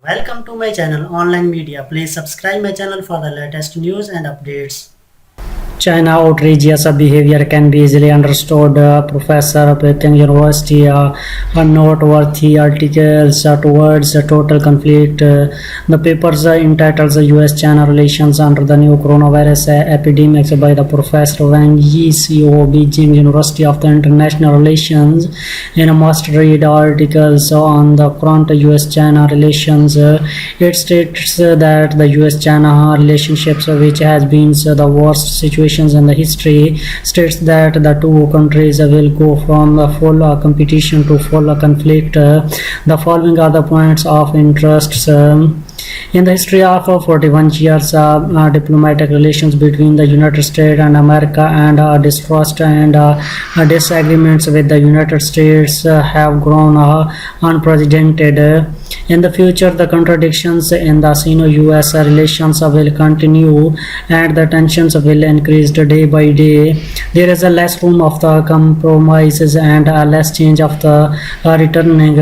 Welcome to my channel Online Media. Please subscribe my channel for the latest news and updates. China outrageous behavior can be easily understood. Professor of Peking University, a noteworthy articles towards total conflict. The papers entitled US-China Relations Under the New Coronavirus Epidemics by the Professor Wang Yi, CEO of Beijing University of the International Relations. In a must-read articles on the current US-China relations, it states that the US-China relationships, which has been the worst situation in the history, states that the two countries will go from a full competition to full conflict. The following are the points of interest. In the history of 41 years, diplomatic relations between the United States and America and distrust and disagreements with the United States have grown unprecedented. In the future, the contradictions in the Sino-US relations will continue and the tensions will increase day by day. There is a less room of the compromises and a less change of the returning.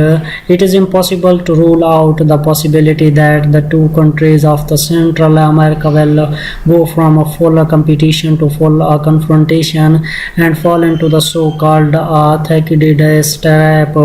It is impossible to rule out the possibility that the two countries of the Central America will go from a full competition to full confrontation and fall into the so-called Thucydides trap.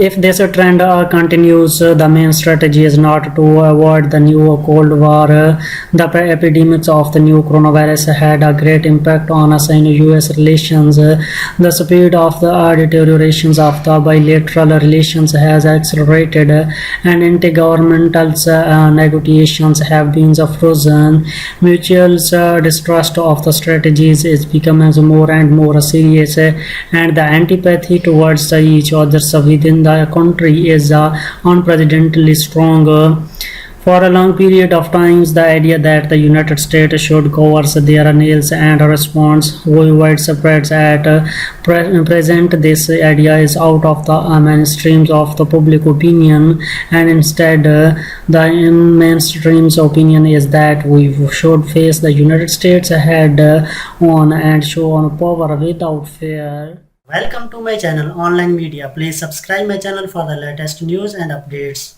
If this trend continues, the main strategy is not to avoid the new Cold War. The epidemics of the new coronavirus had a great impact on Sino-US relations. The speed of the deterioration of the bilateral relations has accelerated, and intergovernmental negotiations have been frozen. Mutual distrust of the strategies is becoming more and more serious, and the antipathy towards each other within the country is unprecedentedly strong. For a long period of time, the idea that the United States should cover their nails and respond widespread at present. This idea is out of the mainstreams of the public opinion, and instead the mainstream's opinion is that we should face the United States head on and show on power without fear. Welcome to my channel Online Media. Please subscribe my channel for the latest news and updates.